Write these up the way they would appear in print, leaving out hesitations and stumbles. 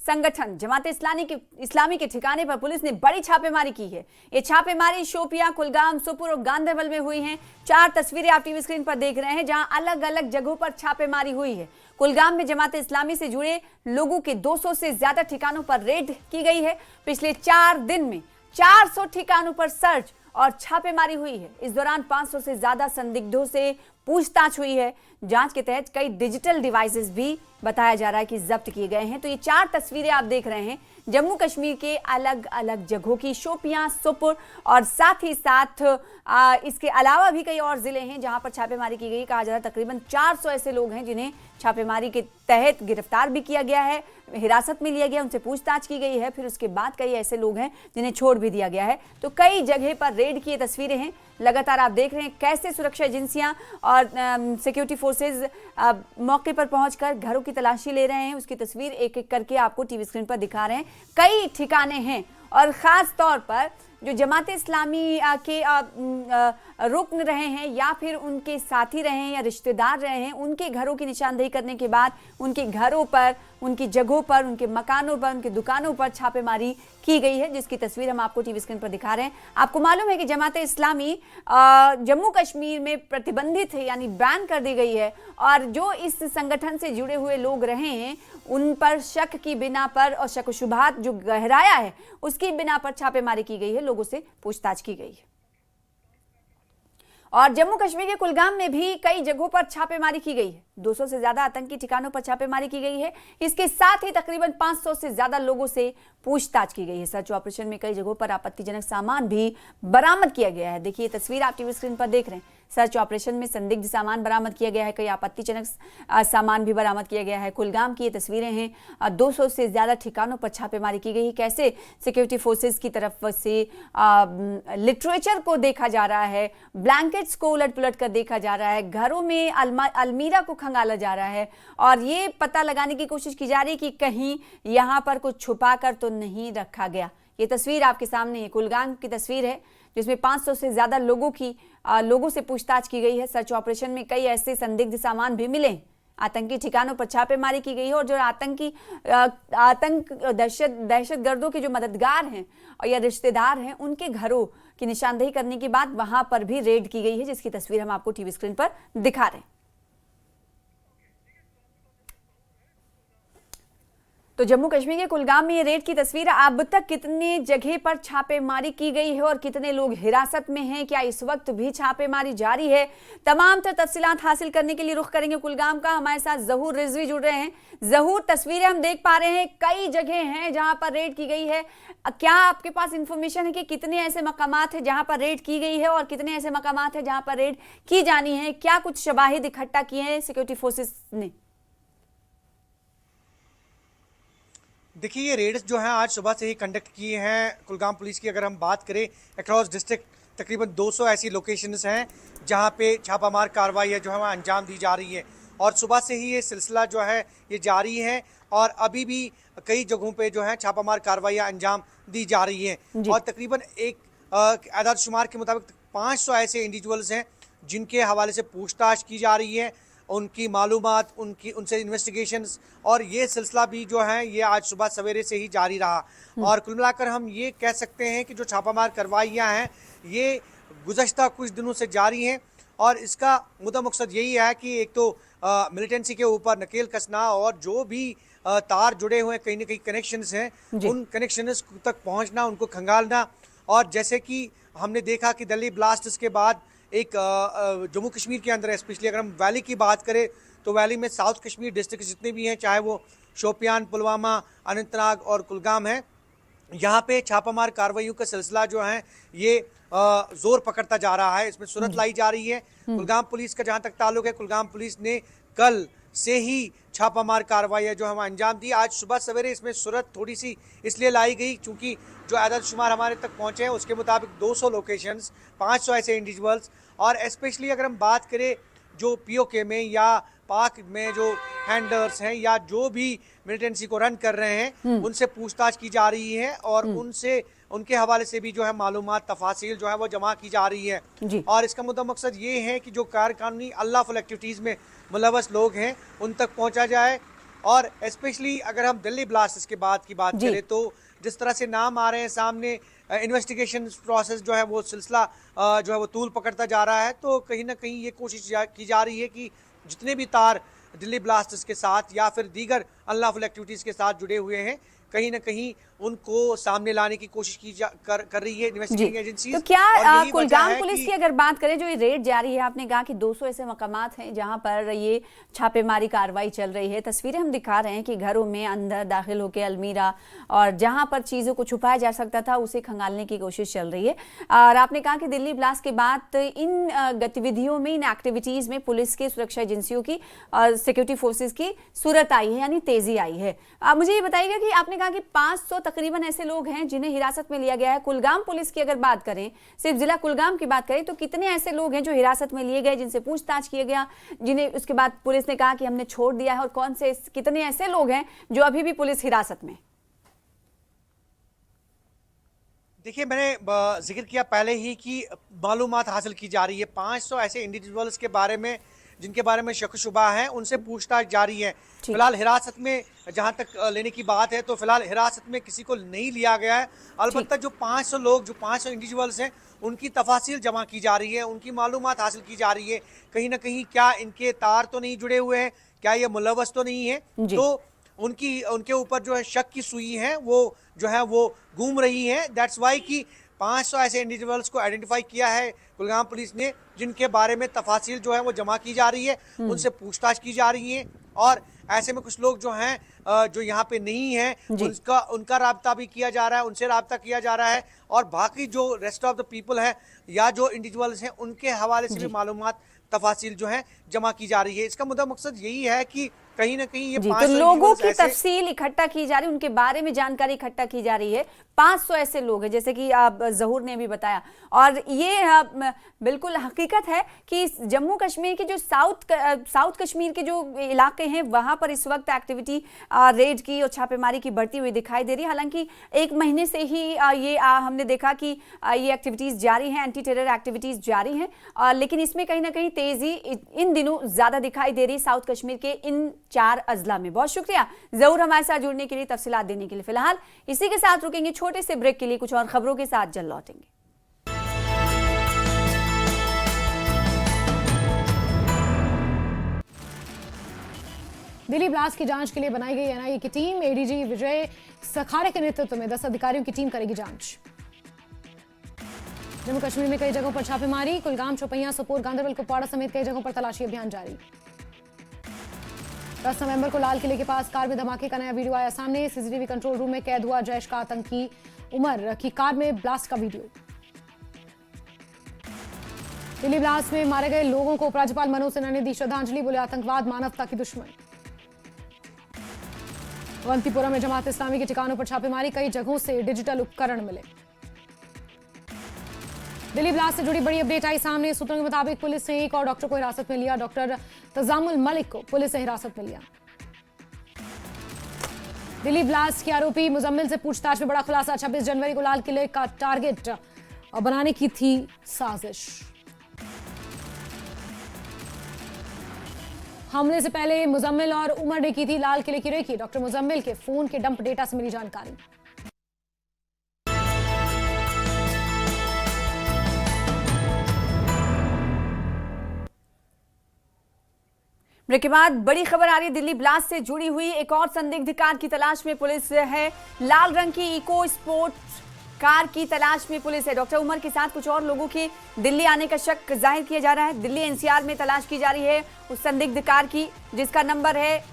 संगठन इस्लामी के ठिकाने पर पुलिस ने बड़ी छापेमारी की है। ये छापेमारी शोपियां, कुलगाम, सोपोर और गांधरबल में हुई है। 4 तस्वीरें आप टीवी स्क्रीन पर देख रहे हैं, जहां अलग अलग जगहों पर छापेमारी हुई है। कुलगाम में जमात इस्लामी से जुड़े लोगों के 200 से ज्यादा ठिकानों पर रेड की गई है। पिछले 4 दिन में 400 ठिकानों पर सर्च और छापेमारी हुई है। इस दौरान 500 से ज्यादा संदिग्धों से पूछताछ हुई है। जांच के तहत कई डिजिटल डिवाइसेस भी बताया जा रहा है कि जब्त किए गए हैं। तो ये 4 तस्वीरें आप देख रहे हैं जम्मू कश्मीर के अलग अलग जगहों की, शोपियां, सोपोर और साथ ही साथ इसके अलावा भी कई और जिले हैं जहां पर छापेमारी की गई। कहा जा रहा है तकरीबन 400 ऐसे लोग हैं जिन्हें छापेमारी के तहत गिरफ्तार भी किया गया है, हिरासत में लिया गया, उनसे पूछताछ की गई है। फिर उसके बाद कई ऐसे लोग हैं जिन्हें छोड़ भी दिया गया है। तो कई जगह पर रेड की तस्वीरें हैं। लगातार आप देख रहे हैं कैसे सुरक्षा एजेंसियां और सिक्योरिटी फोर्सेज मौके पर पहुंचकर घरों की तलाशी ले रहे हैं। उसकी तस्वीर एक एक करके आपको टीवी स्क्रीन पर दिखा रहे हैं। कई ठिकाने हैं और खास तौर पर जो जमात इस्लामी के रुकन रहे हैं या फिर उनके साथी रहे हैं या रिश्तेदार रहे हैं, उनके घरों की निशानदेही करने के बाद उनके घरों पर, उनकी जगहों पर, उनके मकानों पर, उनकी दुकानों पर छापेमारी की गई है, जिसकी तस्वीर हम आपको टीवी स्क्रीन पर दिखा रहे हैं। आपको मालूम है कि जमात इस्लामी जम्मू कश्मीर में प्रतिबंधित है, यानी बैन कर दी गई है। और जो इस संगठन से जुड़े हुए लोग रहे हैं उन पर शक की बिना पर और शक शुबहात जो गहराया है उसकी बिना पर छापेमारी की गई है, लोगों से पूछताछ की गई है। और जम्मू कश्मीर के कुलगाम में भी कई जगहों पर छापेमारी की गई है। 200 से ज्यादा आतंकी ठिकानों पर छापेमारी की गई है। इसके साथ ही तकरीबन 500 से ज्यादा लोगों से पूछताछ की गई है। सर्च ऑपरेशन में कई जगहों पर आपत्तिजनक सामान भी बरामद किया गया है। देखिए तस्वीर आप टीवी स्क्रीन पर देख रहे हैं। सर्च ऑपरेशन में संदिग्ध सामान बरामद किया गया है, कई आपत्तिजनक सामान भी बरामद किया गया है। कुलगाम की ये तस्वीरें हैं। 200 से ज्यादा ठिकानों पर छापेमारी की गई है। कैसे सिक्योरिटी फोर्सेस की तरफ से लिटरेचर को देखा जा रहा है, ब्लैंकेट्स को उलट पुलट कर देखा जा रहा है, घरों में अलमीरा को खंगाला जा रहा है और ये पता लगाने की कोशिश की जा रही है कि कहीं यहाँ पर कुछ छुपा कर तो नहीं रखा गया। ये तस्वीर आपके सामने है, कुलगाम की तस्वीर है जिसमें 500 से ज्यादा लोगों से पूछताछ की गई है। सर्च ऑपरेशन में कई ऐसे संदिग्ध सामान भी मिले। आतंकी ठिकानों पर छापेमारी की गई है और जो दहशतगर्दों के जो मददगार हैं और या रिश्तेदार हैं उनके घरों की निशानदेही करने के बाद वहां पर भी रेड की गई है, जिसकी तस्वीर हम आपको टीवी स्क्रीन पर दिखा रहे हैं। तो जम्मू कश्मीर के कुलगाम में ये रेड की तस्वीर। अब तक कितने जगह पर छापेमारी की गई है और कितने लोग हिरासत में हैं, क्या इस वक्त भी छापेमारी जारी है, तमाम तफसीलात हासिल करने के लिए रुख करेंगे कुलगाम का। हमारे साथ जहूर रिजवी जुड़ रहे हैं। जहूर, तस्वीरें हम देख पा रहे हैं, कई जगह हैं जहां पर रेड की गई है। क्या आपके पास इंफॉर्मेशन है कि कितने ऐसे मकामात हैं जहां पर रेड की गई है और कितने ऐसे मकामात हैं जहां पर रेड की जानी है? क्या कुछ शवाहिद इकट्ठा किए हैं सिक्योरिटी फोर्सेस ने? देखिए ये रेड्स जो हैं आज सुबह से ही कंडक्ट किए हैं कुलगाम पुलिस की। अगर हम बात करें अक्रॉस डिस्ट्रिक्ट तकरीबन 200 ऐसी लोकेशंस हैं जहां पे छापामार कार्रवाई है जो है वहाँ अंजाम दी जा रही है और सुबह से ही ये सिलसिला जो है ये जारी है और अभी भी कई जगहों पे जो है छापामार कार्रवाइयाँ अंजाम दी जा रही हैं। और तकरीबन एक आदाद शुमार के मुताबिक 500 ऐसे इंडिविजुअल्स हैं जिनके हवाले से पूछताछ की जा रही है, उनकी मालूमात, उनसे इन्वेस्टिगेशंस और ये सिलसिला भी जो है ये आज सुबह सवेरे से ही जारी रहा। और कुल मिलाकर हम ये कह सकते हैं कि जो छापामार कार्रवाइयाँ हैं ये गुज़श्ता कुछ दिनों से जारी हैं और इसका मुद्दा मकसद यही है कि एक तो मिलिटेंसी के ऊपर नकेल कसना और जो भी तार जुड़े हुए कहीं ना कहीं कनेक्शंस हैं उन कनेक्शंस तक पहुँचना, उनको खंगालना। और जैसे कि हमने देखा कि दिल्ली ब्लास्ट्स के बाद एक जम्मू कश्मीर के अंदर स्पेशली अगर हम वैली की बात करें तो वैली में साउथ कश्मीर डिस्ट्रिक्ट जितने भी हैं, चाहे वो शोपियान, पुलवामा, अनंतनाग और कुलगाम है, यहाँ पे छापामार कार्रवाइयों का सिलसिला जो है ये जोर पकड़ता जा रहा है। इसमें सूरत लाई जा रही है। कुलगाम पुलिस का जहाँ तक ताल्लुक है, कुलगाम पुलिस ने कल से ही छापामार कार्रवाई जो हम अंजाम दी। आज सुबह सवेरे इसमें सूरत थोड़ी सी इसलिए लाई गई क्योंकि जो आदाद शुमार हमारे तक पहुँचे हैं उसके मुताबिक 200 लोकेशंस, 500 ऐसे इंडिविजुअल्स और स्पेशली अगर हम बात करें जो पीओके में या पाक में जो हैंडलर्स हैं या जो भी मिलिटेंसी को रन कर रहे हैं उनसे पूछताछ की जा रही है और उनके हवाले से भी जो है मालूमात, तफासिल जो है वो जमा की जा रही है। और इसका मुद्दा मकसद ये है कि जो गैर कानूनी अनलॉफुल एक्टिविटीज़ में मुलव्वस लोग हैं उन तक पहुंचा जाए और स्पेशली अगर हम दिल्ली ब्लास्टर्स के बाद की बात जी। करें तो जिस तरह से नाम आ रहे हैं सामने, इन्वेस्टिगेशन प्रोसेस जो है वो सिलसिला जो है वो तूल पकड़ता जा रहा है, तो कहीं ना कहीं ये कोशिश की जा रही है कि जितने भी तार दिल्ली ब्लास्टर्स के साथ या फिर दीगर अनलॉफुल एक्टिविटीज़ के साथ जुड़े हुए हैं, कहीं ना कहीं उनको सामने लाने की कोशिश कर रही है इन्वेस्टिगेटिंग एजेंसीज। तो क्या कुलगाम पुलिस की अगर बात करें, जो ये रेड जारी है, आपने कहा कि 200 ऐसे मकामात हैं जहां पर ये छापेमारी कार्रवाई चल रही है। तस्वीरें हम दिखा रहे हैं कि घरों में अंदर दाखिल होकर अलमीरा और जहां पर चीज़ों को छुपाया जा सकता था उसे खंगालने की कोशिश चल रही है। और आपने कहा कि दिल्ली ब्लास्ट के बाद इन गतिविधियों में, इन एक्टिविटीज़ में पुलिस के, सुरक्षा एजेंसियों की और सिक्योरिटी फोर्सेज की सूरत आई है, यानी तेजी आई है। मुझे ये बताइएगा कि आपने कहा कि 500 तकरीबन ऐसे लोग हैं जिन्हें हिरासत में लिया गया है। कुलगाम पुलिस की अगर बात करें, सिर्फ जिला कुलगाम की बात करें, तो कितने ऐसे लोग हैं जो हिरासत में लिए गए, जिनसे पूछताछ किया गया, जिन्हें उसके बाद पुलिस ने कहा कि हमने छोड़ दिया है, और कितने ऐसे लोग हैं जो अभी भी पुलिस हिरासत में? देखिए, मैंने जिक्र किया पहले ही कि मालूमात हासिल की जा रही है। 500 ऐसे इंडिविजुअल्स के बारे में जिनके बारे में शक शुबा है, उनसे पूछताछ जारी है। फिलहाल हिरासत में जहां तक लेने की बात है तो फिलहाल हिरासत में किसी को नहीं लिया गया है। अलबत्ता जो 500 लोग, जो 500 इंडिविजुअल्स हैं, उनकी तफासिल जमा की जा रही है, उनकी मालूमात हासिल की जा रही है। कहीं ना कहीं क्या इनके तार तो नहीं जुड़े हुए हैं, क्या ये मुलव्वस तो नहीं है, तो उनके ऊपर जो है शक की सुई है वो जो है वो घूम रही है। दैट्स वाई कि 500 ऐसे इंडिविजुअल्स को आइडेंटिफाई किया है कुलगाम पुलिस ने, जिनके बारे में तफासिल जो है वो जमा की जा रही है, उनसे पूछताछ की जा रही है। और ऐसे में कुछ लोग जो हैं जो यहाँ पे नहीं है, उनका राब्ता भी किया जा रहा है, उनसे राब्ता किया जा रहा है, और बाकी जो रेस्ट ऑफ द पीपल है या जो इंडिविजुअल्स हैं उनके हवाले से भी मालूमात, तफासिल जो है जमा की जा रही है। इसका मुद्दा मकसद यही है कि कहीं ना कहीं ये तो लोगों की तफसील इकट्ठा की जा रही है, उनके बारे में जानकारी इकट्ठा की जा रही है। 500 ऐसे लोग हैं, जैसे कि आप जहूर ने भी बताया, और ये बिल्कुल हकीकत है कि जम्मू कश्मीर के जो साउथ कश्मीर के जो इलाके हैं वहां पर इस वक्त एक्टिविटी रेड की और छापेमारी की बढ़ती हुई दिखाई दे रही है। हालांकि एक महीने से ही ये हमने देखा कि ये एक्टिविटीज जारी हैं, एंटी टेरर एक्टिविटीज जारी हैं, लेकिन इसमें कहीं ना कहीं तेजी इन दिनों ज्यादा दिखाई दे रही साउथ कश्मीर के इन 4 अजला में। बहुत शुक्रिया जरूर हमारे साथ जुड़ने के लिए, तफसीलात देने के लिए। फिलहाल इसी के साथ रुकेंगे छोटे से ब्रेक के लिए, कुछ और खबरों के साथ जल्द लौटेंगे। दिल्ली ब्लास्ट की जांच के लिए बनाई गई एनआईए की टीम, एडीजी विजय सखारे के नेतृत्व में 10 अधिकारियों की टीम करेगी जांच। जम्मू कश्मीर में कई जगहों पर छापेमारी, कुलगाम, चौपैया, सोपोर, गांधरबल, कुपवाड़ा समेत कई जगहों पर तलाशी अभियान जारी। 10 नवंबर को लाल किले के पास कार में धमाके का नया वीडियो आया सामने। सीसीटीवी कंट्रोल रूम में कैद हुआ जैश का आतंकी उमर की कार में ब्लास्ट का वीडियो। दिल्ली ब्लास्ट में मारे गए लोगों को उपराज्यपाल मनोज सिन्हा ने दी श्रद्धांजलि, बोले आतंकवाद मानवता की दुश्मन। अवंतीपुरा में जमात इस्लामी के ठिकानों पर छापेमारी, कई जगहों से डिजिटल उपकरण मिले। दिल्ली ब्लास्ट से जुड़ी बड़ी अपडेट आई सामने। सूत्रों के मुताबिक पुलिस ने एक और डॉक्टर को हिरासत में लिया। डॉक्टर तजामुल मलिक को पुलिस ने हिरासत में लिया। दिल्ली ब्लास्ट के आरोपी मुजम्मिल से पूछताछ में बड़ा खुलासा, 26 जनवरी को लाल किले का टारगेट बनाने की थी साजिश। हमले से पहले मुजम्मिल और उमर ने की थी लाल किले की रेकी। डॉक्टर मुजम्मिल के फोन के डंप डेटा से मिली जानकारी। ब्रेक के बाद बड़ी खबर आ रही है दिल्ली ब्लास्ट से जुड़ी हुई। एक और संदिग्ध कार की तलाश में पुलिस है। लाल रंग की इको स्पोर्ट कार की तलाश में पुलिस है। डॉक्टर उमर के साथ कुछ और लोगों के दिल्ली आने का शक जाहिर किया जा रहा है। दिल्ली एनसीआर में तलाश की जा रही है उस संदिग्ध कार की जिसका नंबर है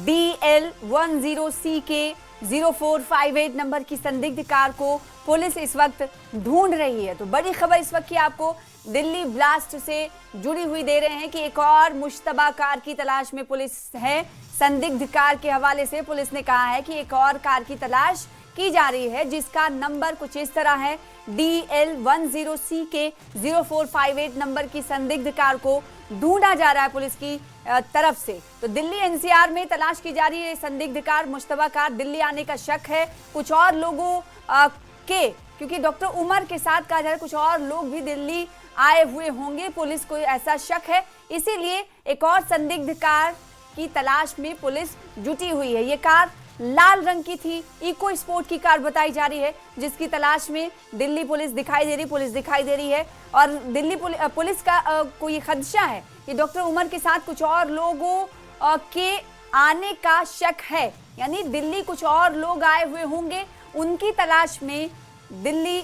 DL10CK 0458 नंबर की संदिग्ध कार को पुलिस इस वक्त ढूंढ रही है। तो बड़ी खबर इस वक्त की आपको दिल्ली ब्लास्ट से जुड़ी हुई दे रहे हैं कि एक और मुश्तबा कार की तलाश में पुलिस है। संदिग्ध कार के हवाले से पुलिस ने कहा है कि एक और कार की तलाश की जा रही है जिसका नंबर कुछ इस तरह है। DL10CK 0458 नंबर की संदिग्ध कार को ढूंढा जा रहा है पुलिस की तरफ से। तो दिल्ली एनसीआर में तलाश की जा रही है संदिग्ध कार, मुश्तबा कार। दिल्ली आने का शक है कुछ और लोगों के, क्योंकि डॉक्टर उमर के साथ कहा जा रहा है कुछ और लोग भी दिल्ली आए हुए होंगे, पुलिस को ऐसा शक है, इसीलिए एक और संदिग्ध कार की तलाश में पुलिस जुटी हुई है। ये कार लाल रंग की थी, इको स्पोर्ट की कार बताई जा रही है, जिसकी तलाश में दिल्ली पुलिस दिखाई दे रही है। और दिल्ली पुलिस का को ये खदशा है कि डॉक्टर उमर के साथ कुछ और लोगों के आने का शक है, यानी दिल्ली कुछ और लोग आए हुए होंगे, उनकी तलाश में दिल्ली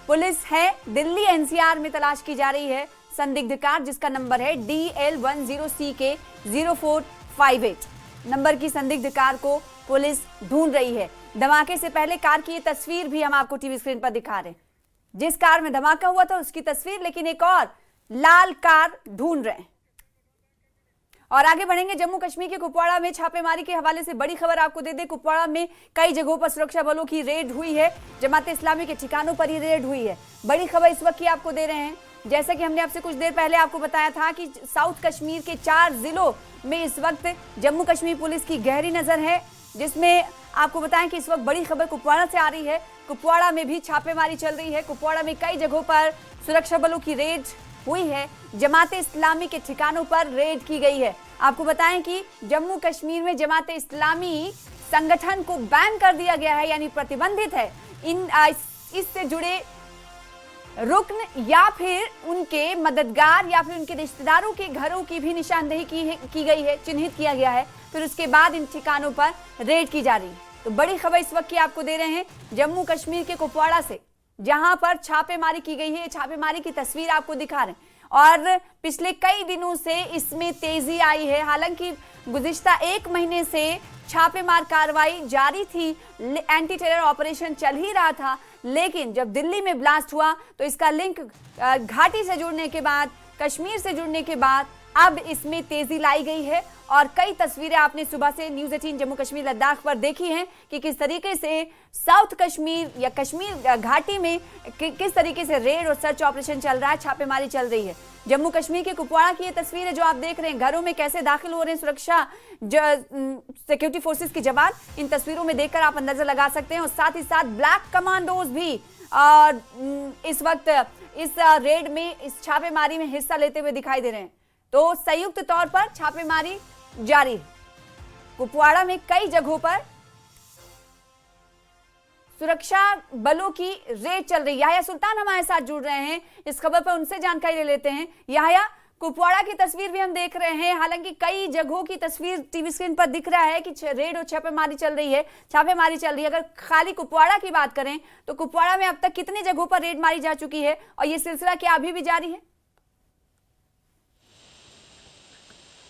पुलिस है। दिल्ली एनसीआर में तलाश की जा रही है संदिग्ध कार, जिसका नंबर है DL10CK 0458 नंबर की संदिग्ध कार को पुलिस ढूंढ रही है। धमाके से पहले कार की ये तस्वीर भी हम आपको टीवी स्क्रीन पर दिखा रहे हैं, जिस कार में धमाका हुआ था उसकी तस्वीर, लेकिन एक और लाल कार ढूंढ रहे हैं। और आगे बढ़ेंगे। जम्मू कश्मीर के कुपवाड़ा में छापेमारी के हवाले से बड़ी खबर आपको दे दें। कुपवाड़ा में कई जगहों पर सुरक्षा बलों की रेड हुई है, जमात इस्लामी के ठिकानों पर ही रेड हुई है। बड़ी खबर इस वक्त की आपको दे रहे हैं, जैसा कि हमने आपसे कुछ देर पहले आपको बताया था कि साउथ कश्मीर के 4 जिलों में इस वक्त जम्मू कश्मीर पुलिस की गहरी नजर है, जिसमें आपको बताएं कि इस वक्त बड़ी खबर कुपवाड़ा से आ रही है। कुपवाड़ा में भी छापेमारी चल रही है। कुपवाड़ा में कई जगहों पर सुरक्षा बलों की रेड हुई है, जमात इस्लामी के ठिकानों पर रेड की गई है। आपको बताएं कि जम्मू कश्मीर में जमात इस्लामी संगठन को बैन कर दिया गया है, यानी प्रतिबंधित है। इससे जुड़े रुकन या फिर उनके मददगार या फिर उनके रिश्तेदारों के घरों की भी निशानदेही की गई है, चिन्हित किया गया है। फिर उसके बाद इन ठिकानों पर रेड की जा रही है। तो बड़ी खबर इस वक्त की आपको दे रहे हैं जम्मू कश्मीर के कुपवाड़ा से, जहां पर छापेमारी की गई है। छापेमारी की तस्वीर आपको दिखा रहे हैं और पिछले कई दिनों से इसमें तेजी आई है। हालांकि गुज़िश्ता 1 महीने से छापेमार कार्रवाई जारी थी, एंटी टेरर ऑपरेशन चल ही रहा था, लेकिन जब दिल्ली में ब्लास्ट हुआ तो इसका लिंक घाटी से जुड़ने के बाद, कश्मीर से जुड़ने के बाद अब इसमें तेजी लाई गई है। और कई तस्वीरें आपने सुबह से न्यूज़ 18 जम्मू कश्मीर लद्दाख पर देखी हैं कि किस तरीके से साउथ कश्मीर या कश्मीर घाटी में किस तरीके से रेड और सर्च ऑपरेशन चल रहा है, छापेमारी चल रही है। जम्मू कश्मीर के कुपवाड़ा की ये तस्वीर है जो आप देख रहे हैं। घरों में कैसे दाखिल हो रहे हैं सुरक्षा सिक्योरिटी फोर्सेस के जवान, इन तस्वीरों में देखकर आप अंदाजा लगा सकते हैं। और साथ ही साथ ब्लैक कमांडोज भी इस वक्त इस रेड में, इस छापेमारी में हिस्सा लेते हुए दिखाई दे रहे हैं। तो संयुक्त तौर पर छापेमारी जारी है। कुपवाड़ा में कई जगहों पर सुरक्षा बलों की रेड चल रही है। याह्या सुल्तान हमारे साथ जुड़ रहे हैं इस खबर पर, उनसे जानकारी ले लेते हैं। याह्या, कुपवाड़ा की तस्वीर भी हम देख रहे हैं, हालांकि कई जगहों की तस्वीर टीवी स्क्रीन पर दिख रहा है कि रेड और छापेमारी चल रही है, अगर खाली कुपवाड़ा की बात करें तो कुपवाड़ा में अब तक कितनी जगहों पर रेड मारी जा चुकी है और ये सिलसिला क्या अभी भी जारी है?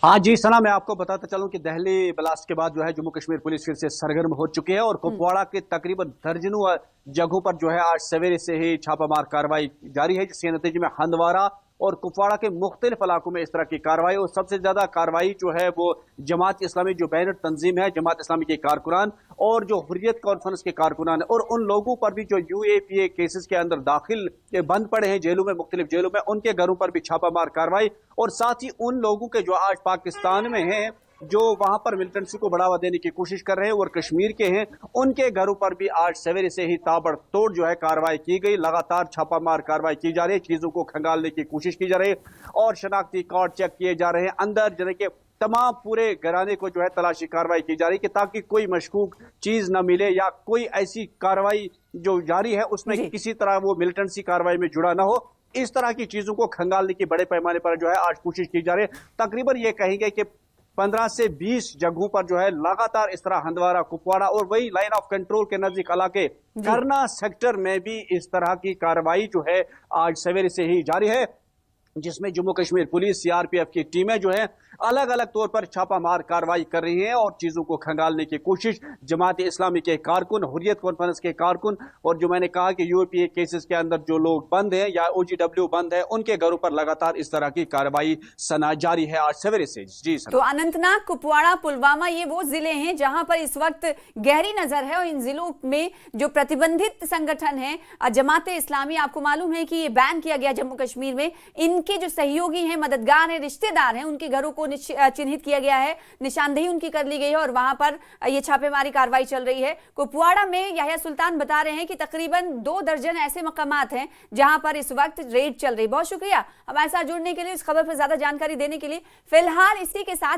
हाँ जी सना, मैं आपको बताता चलूं कि दिल्ली ब्लास्ट के बाद जो है जम्मू कश्मीर पुलिस फिर से सरगर्म हो चुकी है और कुपवाड़ा के तकरीबन दर्जनों जगहों पर जो है आज सवेरे से ही छापामार कार्रवाई जारी है, जिसके नतीजे में हंदवाड़ा और कुपवाड़ा के मुख्तलिफ इलाकों में इस तरह की कार्रवाई। और सबसे ज्यादा कार्रवाई जो है वो जमात इस्लामी जो बैनर तंजीम है, जमात इस्लामी के कारकुनान और जो हुर्रियत कॉन्फ्रेंस के कारकुनान और उन लोगों पर भी जो UAPA केसेस के अंदर दाखिल बंद पड़े हैं जेलों में, मुख्तलिफ जेलों में, उनके घरों पर भी छापामार कार्रवाई। और साथ ही उन लोगों के जो आज पाकिस्तान में हैं, जो वहां पर मिलिटेंसी को बढ़ावा देने की कोशिश कर रहे हैं और कश्मीर के हैं, उनके घरों पर भी आज सवेरे से ही ताबड़तोड़ जो है कार्रवाई की गई। लगातार छापामार कार्रवाई की जा रही है, चीजों को खंगालने की कोशिश की जा रही है और शनाख्ती कार्ड चेक किए जा रहे हैं। अंदर जैसे कि तमाम पूरे घराने को जो है तलाशी कार्रवाई की जा रही है कि ताकि कोई मशकूक चीज न मिले या कोई ऐसी कार्रवाई जो जारी है उसमें किसी तरह वो मिलिटेंसी कार्रवाई में जुड़ा ना हो। इस तरह की चीजों को खंगालने की बड़े पैमाने पर जो है आज कोशिश की जा रही है। तकरीबन ये कहेंगे कि 15 से 20 जगहों पर जो है लगातार इस तरह हंदवाड़ा, कुपवाड़ा और वही लाइन ऑफ कंट्रोल के नजदीक इलाके करना सेक्टर में भी इस तरह की कार्रवाई जो है आज सवेरे से ही जारी है, जिसमें जम्मू कश्मीर पुलिस, CRPF की टीमें जो है अलग अलग तौर पर छापामार कार्रवाई कर रही हैं और चीजों को खंगालने की कोशिश। जमात इस्लामी के कारकुन, हुर्रियत कॉन्फ्रेंस के कारकुन और जो मैंने कहा कि UAPA केसेस के अंदर जो लोग बंद हैं या OGW बंद है, उनके घरों पर लगातार इस तरह की कार्रवाई सना जारी है आज सवेरे से। जी सना। तो अनंतनाग, कुपवाड़ा, पुलवामा ये वो जिले हैं जहां पर इस वक्त गहरी नजर है और इन जिलों में जो प्रतिबंधित संगठन है जमात इस्लामी, आपको मालूम है कि ये बैन किया गया जम्मू कश्मीर में, इनके जो सहयोगी हैं, मददगार हैं, रिश्तेदार हैं, उनके घरों को चिन्हित किया गया है, निशानदेही उनकी कर ली गई है और वहां पर यह छापेमारी कार्रवाई चल रही है। कुपवाड़ा में याह्या सुल्तान बता रहे हैं कि तकरीबन 2 दर्जन ऐसे मकामात हैं जहां पर इस वक्त रेड चल रही है। बहुत शुक्रिया हमारे साथ जुड़ने के लिए, इस खबर पर ज्यादा जानकारी देने के लिए। फिलहाल इसी के साथ